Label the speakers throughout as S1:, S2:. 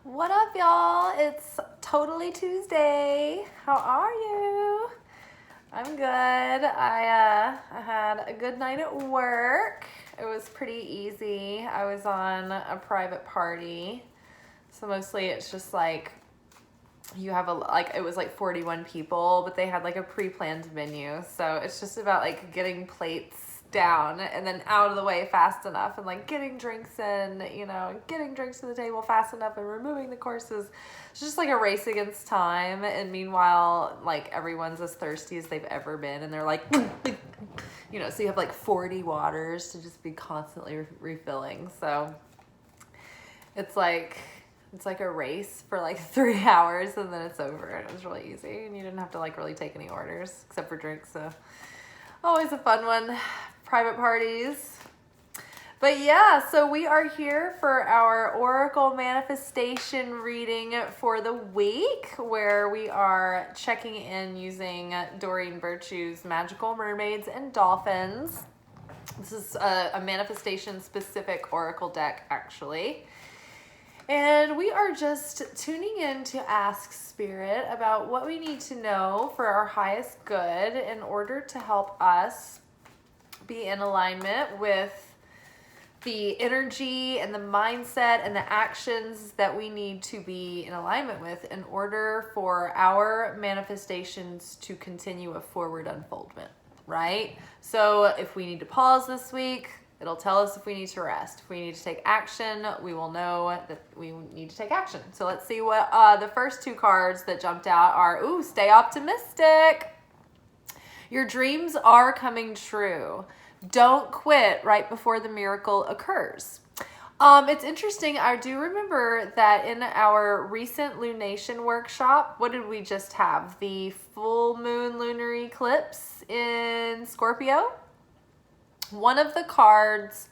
S1: What up, y'all? It's totally Tuesday. How are you? I'm good. I had a good night at work. It was pretty easy. I was on a private party. So mostly it's just like you have it was like 41 people, but they had like a pre-planned menu. So it's just about like getting plates down and then out of the way fast enough and like getting drinks in, getting drinks to the table fast enough and removing the courses. It's just like a race against time. And meanwhile, like everyone's as thirsty as they've ever been. And they're like, so you have like 40 waters to just be constantly refilling. So it's like a race for like 3 hours and then it's over. And it was really easy and you didn't have to like really take any orders except for drinks. So always a fun one. Private parties. But yeah, so we are here for our Oracle Manifestation reading for the week, where we are checking in using Doreen Virtue's Magical Mermaids and Dolphins. This is a manifestation specific Oracle deck, actually. And we are just tuning in to ask Spirit about what we need to know for our highest good in order to help us be in alignment with the energy and the mindset and the actions that we need to be in alignment with in order for our manifestations to continue a forward unfoldment, right? So if we need to pause this week, it'll tell us if we need to rest. If we need to take action, we will know that we need to take action. So let's see what the first two cards that jumped out are. Stay optimistic. Your dreams are coming true. Don't quit right before the miracle occurs. It's interesting. I do remember that in our recent lunation workshop, what did we just have? The full moon lunar eclipse in Scorpio. One of the cards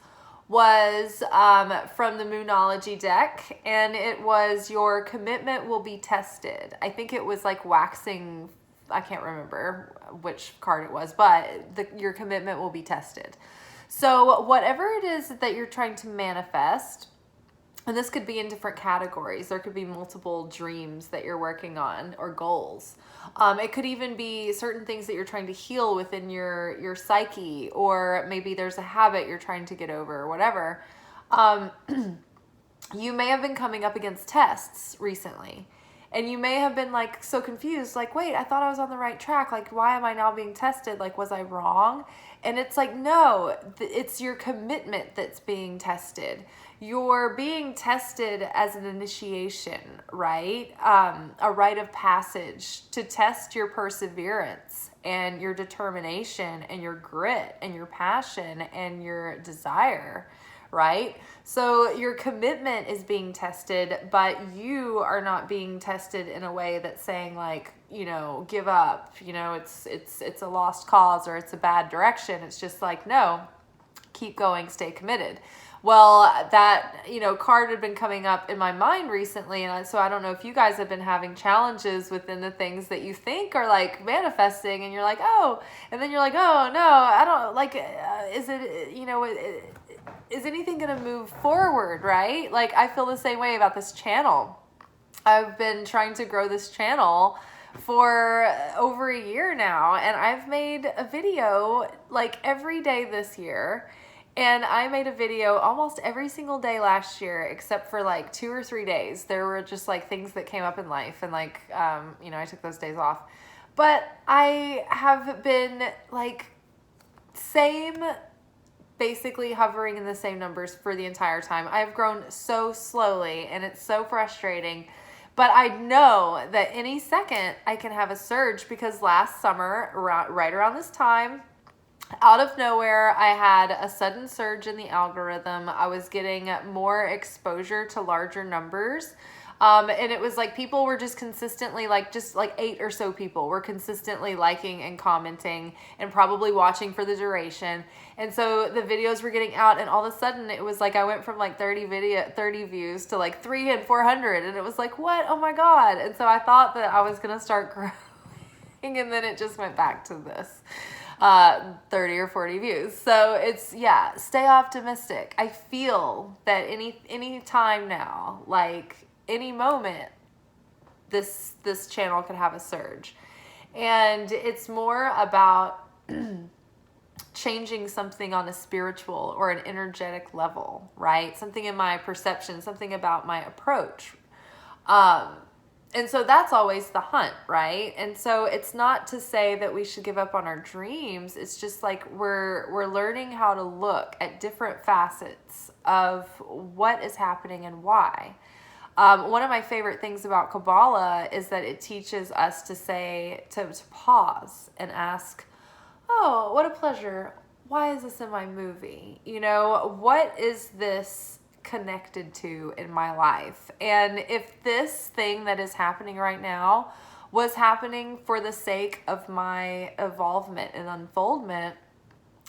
S1: was from the Moonology deck, and it was your commitment will be tested. I think it was like waxing. I can't remember which card it was, but your commitment will be tested. So whatever it is that you're trying to manifest, and this could be in different categories. There could be multiple dreams that you're working on or goals. It could even be certain things that you're trying to heal within your psyche, or maybe there's a habit you're trying to get over or whatever. You may have been coming up against tests recently. And you may have been like so confused, like, wait, I thought I was on the right track. Like, why am I now being tested? Like, was I wrong? And it's like, no, it's your commitment that's being tested. You're being tested as an initiation, right? A rite of passage to test your perseverance and your determination and your grit and your passion and your desire, right? So your commitment is being tested, but you are not being tested in a way that's saying like, give up, it's a lost cause or it's a bad direction. It's just like, no, keep going, stay committed. Well, that, card had been coming up in my mind recently. And so I don't know if you guys have been having challenges within the things that you think are like manifesting and you're like, oh, and then you're like, oh no, I don't like, is anything going to move forward, right? Like, I feel the same way about this channel. I've been trying to grow this channel for over a year now, and I've made a video like every day this year. And I made a video almost every single day last year, except for like 2 or 3 days. There were just like things that came up in life, and like, I took those days off. But I have been like basically hovering in the same numbers for the entire time. I've grown so slowly and it's so frustrating, but I know that any second I can have a surge, because last summer, right around this time, out of nowhere, I had a sudden surge in the algorithm. I was getting more exposure to larger numbers. And it was like people were just consistently just 8 or so people were consistently liking and commenting and probably watching for the duration. And so the videos were getting out, and all of a sudden it was like I went from like 30 views to like 300 and 400. And it was like, what? Oh my God. And so I thought that I was going to start growing, and then it just went back to this 30 or 40 views. So it's, stay optimistic. I feel that any time now, like any moment, this channel could have a surge. And it's more about changing something on a spiritual or an energetic level, right? Something in my perception, something about my approach. And so that's always the hunt, right? And so it's not to say that we should give up on our dreams. It's just like we're learning how to look at different facets of what is happening and why. One of my favorite things about Kabbalah is that it teaches us to pause and ask, oh, what a pleasure. Why is this in my movie? You know, what is this connected to in my life? And if this thing that is happening right now was happening for the sake of my evolvement and unfoldment,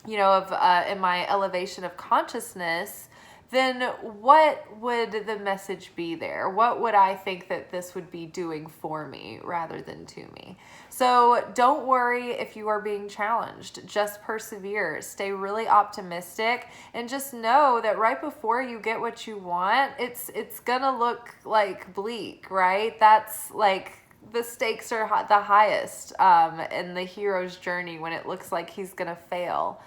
S1: you know, of in my elevation of consciousness, then what would the message be there? What would I think that this would be doing for me rather than to me? So don't worry if you are being challenged. Just persevere. Stay really optimistic, and just know that right before you get what you want, it's gonna look like bleak, right? That's like the stakes are the highest in the hero's journey when it looks like he's gonna fail.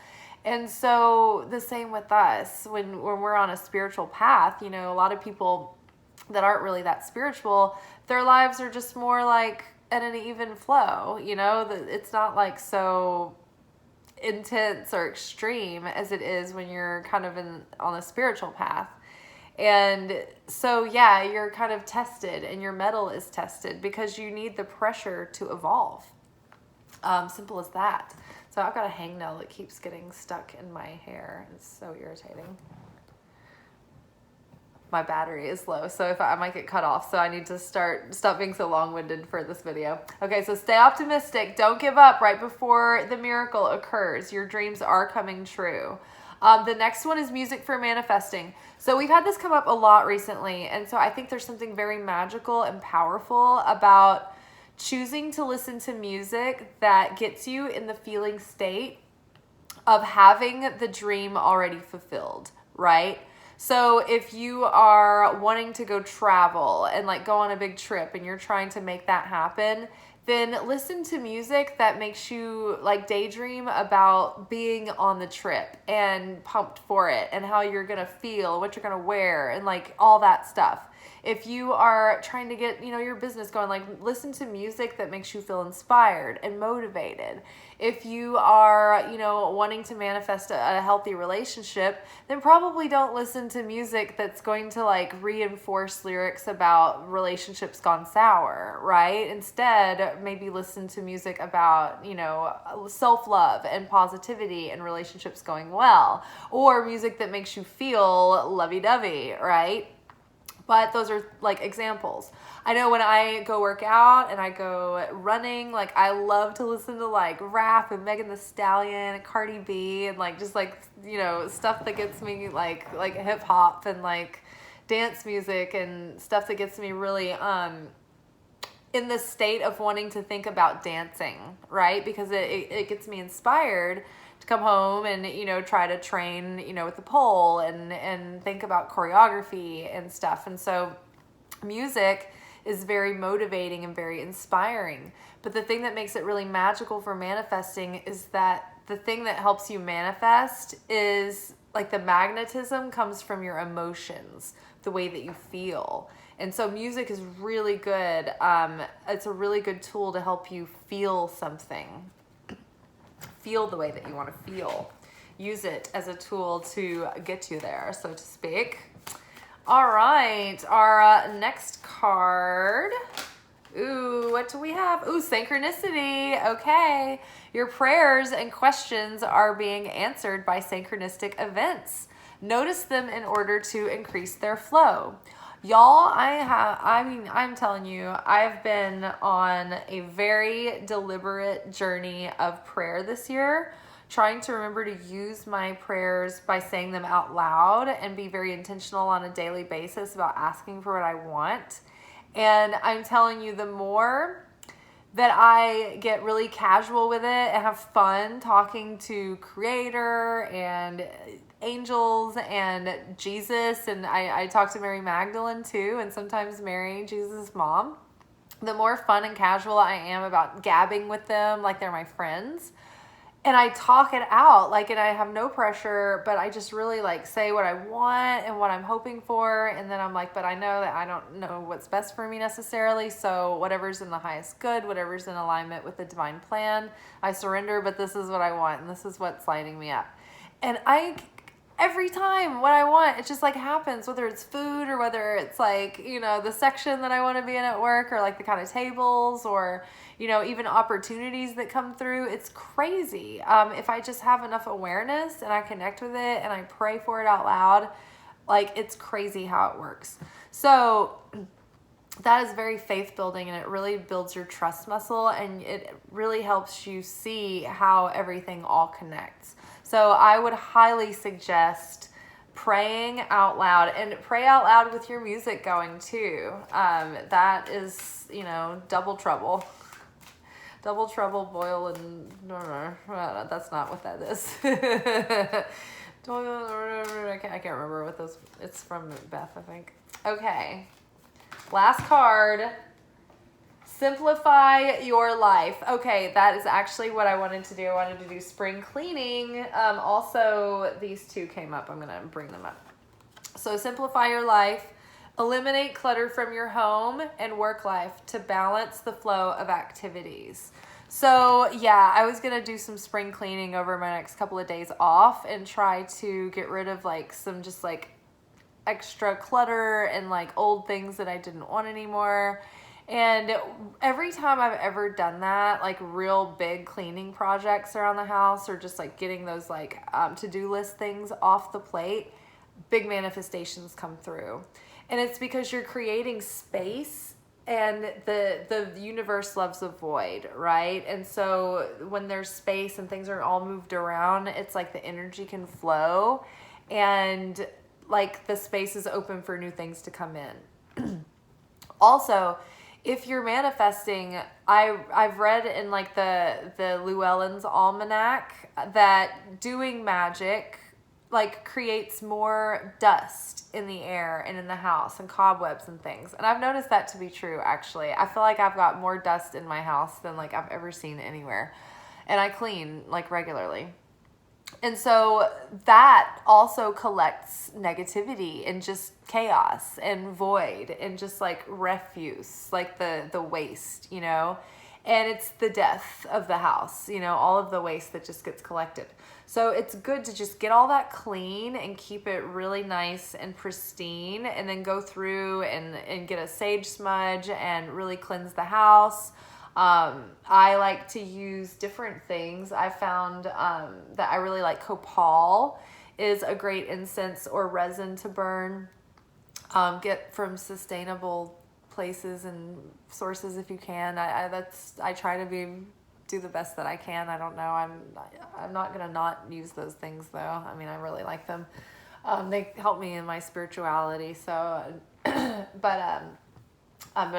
S1: And so the same with us when we're on a spiritual path. You know, a lot of people that aren't really that spiritual, their lives are just more like at an even flow. You know, it's not like so intense or extreme as it is when you're kind of on a spiritual path. And so, yeah, you're kind of tested, and your mettle is tested because you need the pressure to evolve. Simple as that. So I've got a hangnail that keeps getting stuck in my hair. It's so irritating. My battery is low, so if I might get cut off. So I need to stop being so long-winded for this video. Okay, so stay optimistic. Don't give up right before the miracle occurs. Your dreams are coming true. The next one is music for manifesting. So we've had this come up a lot recently, and so I think there's something very magical and powerful about choosing to listen to music that gets you in the feeling state of having the dream already fulfilled, right? So if you are wanting to go travel and like go on a big trip and you're trying to make that happen, then listen to music that makes you like daydream about being on the trip and pumped for it and how you're going to feel, what you're going to wear, and like all that stuff. If you are trying to get, your business going, like listen to music that makes you feel inspired and motivated. If you are, wanting to manifest a healthy relationship, then probably don't listen to music that's going to like reinforce lyrics about relationships gone sour, right? Instead, maybe listen to music about, self-love and positivity and relationships going well, or music that makes you feel lovey-dovey, right? But those are like examples. I know when I go work out and I go running, like I love to listen to like rap and Megan Thee Stallion and Cardi B and like just like, stuff that gets me like hip hop and like dance music and stuff that gets me really in the state of wanting to think about dancing, right? Because it gets me inspired to come home and, try to train, with the pole and think about choreography and stuff. And so music is very motivating and very inspiring. But the thing that makes it really magical for manifesting is that the thing that helps you manifest is like the magnetism comes from your emotions, the way that you feel. And so music is really good. It's a really good tool to help you feel something. Feel the way that you want to feel. Use it as a tool to get you there, so to speak. All right, our next card. Ooh, what do we have? Ooh, synchronicity. Okay. Your prayers and questions are being answered by synchronistic events. Notice them in order to increase their flow. Y'all, I'm telling you, I've been on a very deliberate journey of prayer this year, trying to remember to use my prayers by saying them out loud and be very intentional on a daily basis about asking for what I want. And I'm telling you, the more that I get really casual with it and have fun talking to Creator and angels and Jesus, and I talk to Mary Magdalene too, and sometimes Mary, Jesus' mom, the more fun and casual I am about gabbing with them like they're my friends, and I talk it out, like, and I have no pressure, but I just really like say what I want and what I'm hoping for, and then I'm like, but I know that I don't know what's best for me necessarily, so whatever's in the highest good, whatever's in alignment with the divine plan, I surrender, but this is what I want, and this is what's lighting me up. And every time what I want, it just like happens, whether it's food or whether it's like, you know, the section that I want to be in at work, or like the kind of tables, or, you know, even opportunities that come through. It's crazy. If I just have enough awareness and I connect with it and I pray for it out loud, like, it's crazy how it works. So that is very faith building, and it really builds your trust muscle, and it really helps you see how everything all connects. So I would highly suggest praying out loud, and pray out loud with your music going too. That is, you know, double trouble. Double trouble, boil, and that's not what that is. I can't remember what those, it's from Beth, I think. Okay, last card. Simplify your life. Okay, that is actually what I wanted to do. I wanted to do spring cleaning. Also, these two came up. I'm going to bring them up. So simplify your life. Eliminate clutter from your home and work life to balance the flow of activities. So yeah, I was going to do some spring cleaning over my next couple of days off and try to get rid of like some just like extra clutter and like old things that I didn't want anymore. And every time I've ever done that, like real big cleaning projects around the house, or just like getting those like to-do list things off the plate, big manifestations come through. And it's because you're creating space, and the universe loves a void, right? And so when there's space and things are all moved around, it's like the energy can flow, and like the space is open for new things to come in. Also, if you're manifesting, I've read in like the Llewellyn's Almanac that doing magic like creates more dust in the air and in the house and cobwebs and things. And I've noticed that to be true, actually. I feel like I've got more dust in my house than like I've ever seen anywhere. And I clean like regularly. And so that also collects negativity and just chaos and void and just like refuse, like the waste, you know, and it's the death of the house, you know, all of the waste that just gets collected. So it's good to just get all that clean and keep it really nice and pristine, and then go through and get a sage smudge and really cleanse the house. I like to use different things. I found that I really like copal is a great incense or resin to burn. Get from sustainable places and sources if you can. I try to do the best that I can. I don't know. I'm not gonna not use those things though. I mean, I really like them. They help me in my spirituality. So, but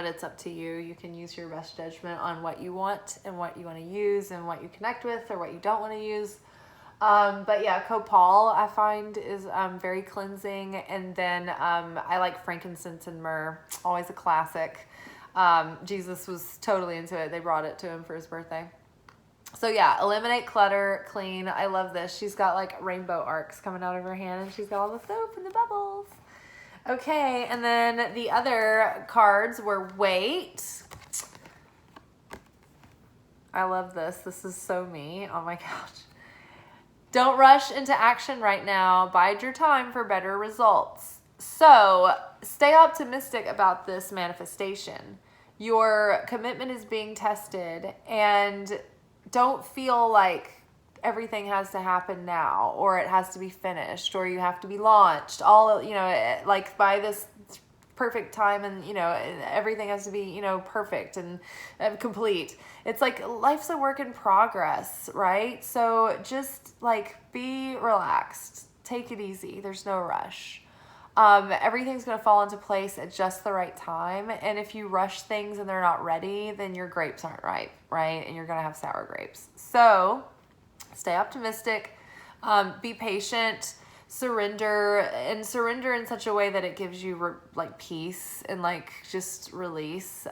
S1: it's up to you. You can use your best judgment on what you want and what you want to use and what you connect with or what you don't want to use. But yeah, copal I find is very cleansing. And then I like frankincense and myrrh, always a classic. Jesus was totally into it. They brought it to him for his birthday. So yeah, eliminate clutter, clean. I love this. She's got like rainbow arcs coming out of her hand, and she's got all the soap and the bubbles. Okay, and then the other cards were wait. I love this. This is so me on my couch. Don't rush into action right now. Bide your time for better results. So stay optimistic about this manifestation. Your commitment is being tested, and don't feel like everything has to happen now, or it has to be finished, or you have to be launched all, you know, like by this perfect time, and you know, everything has to be, you know, perfect and complete. It's like life's a work in progress, right? So just like be relaxed, take it easy. There's no rush. Everything's going to fall into place at just the right time. And if you rush things and they're not ready, then your grapes aren't ripe, right? And you're going to have sour grapes. So stay optimistic, be patient. surrender, and surrender in such a way that it gives you like peace and like just release,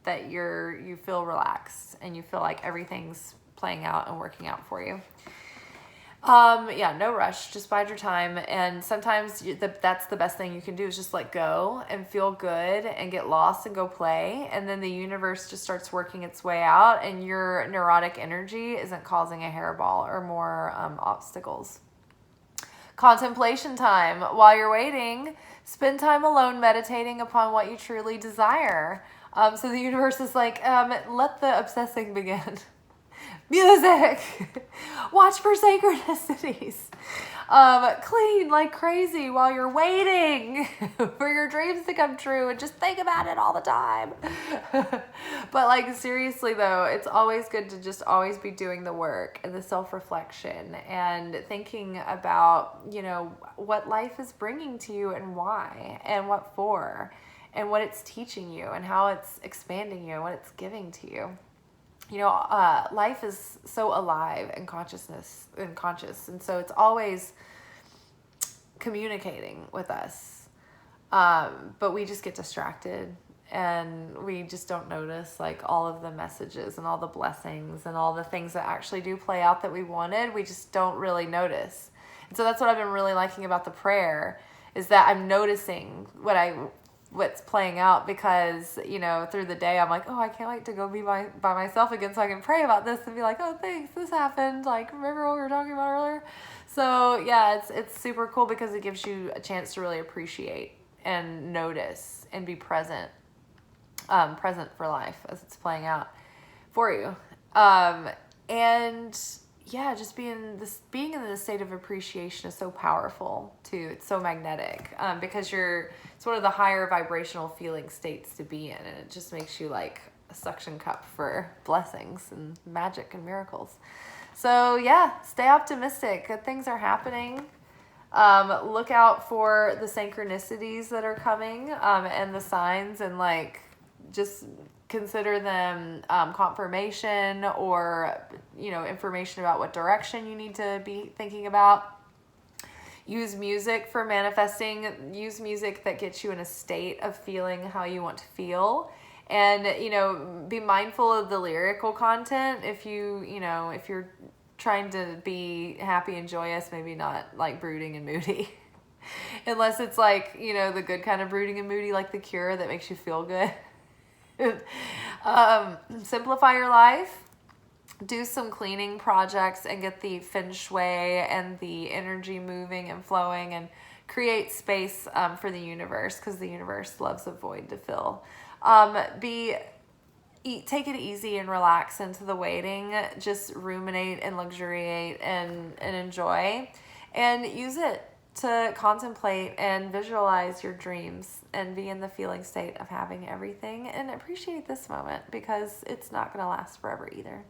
S1: that you feel relaxed and you feel like everything's playing out and working out for you. Yeah, no rush, just bide your time. And sometimes that's the best thing you can do, is just let go and feel good and get lost and go play. And then the universe just starts working its way out, and your neurotic energy isn't causing a hairball or more obstacles. Contemplation time. While you're waiting, spend time alone meditating upon what you truly desire. So the universe is like, let the obsessing begin. Music. Watch for synchronicities. Clean like crazy while you're waiting for your dreams to come true, and just think about it all the time. But like, seriously though, it's always good to just always be doing the work and the self-reflection and thinking about, you know, what life is bringing to you and why and what for, and what it's teaching you and how it's expanding you and what it's giving to you. You know, life is so alive and conscious, and so it's always communicating with us. But we just get distracted, and we just don't notice like all of the messages and all the blessings and all the things that actually do play out that we wanted. We just don't really notice. And so that's what I've been really liking about the prayer, is that I'm noticing what's playing out, because, you know, through the day I'm like, oh, I can't wait to go be by myself again so I can pray about this and be like, oh, thanks, this happened, like, remember what we were talking about earlier? So yeah, it's super cool, because it gives you a chance to really appreciate and notice and be present for life as it's playing out for you. And yeah, just being in this state of appreciation is so powerful too. It's so magnetic, because it's one of the higher vibrational feeling states to be in, and it just makes you like a suction cup for blessings and magic and miracles. So yeah, stay optimistic. Good things are happening. Look out for the synchronicities that are coming, and the signs, and like just consider them confirmation, or, you know, information about what direction you need to be thinking about. Use music for manifesting. Use music that gets you in a state of feeling how you want to feel. And, you know, be mindful of the lyrical content. If you're trying to be happy and joyous, maybe not like brooding and moody. Unless it's like, you know, the good kind of brooding and moody, like The Cure, that makes you feel good. Simplify your life. Do some cleaning projects and get the feng shui and the energy moving and flowing, and create space for the universe, because the universe loves a void to fill. Take it easy and relax into the waiting. Just ruminate and luxuriate and enjoy, and use it to contemplate and visualize your dreams and be in the feeling state of having everything, and appreciate this moment, because it's not going to last forever either.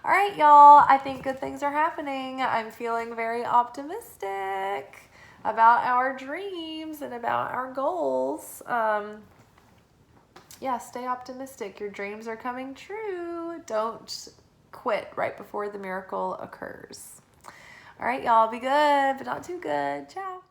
S1: All right, y'all, I think good things are happening. I'm feeling very optimistic about our dreams and about our goals. Yeah, stay optimistic. Your dreams are coming true. Don't quit right before the miracle occurs. All right, y'all, be good, but not too good. Ciao.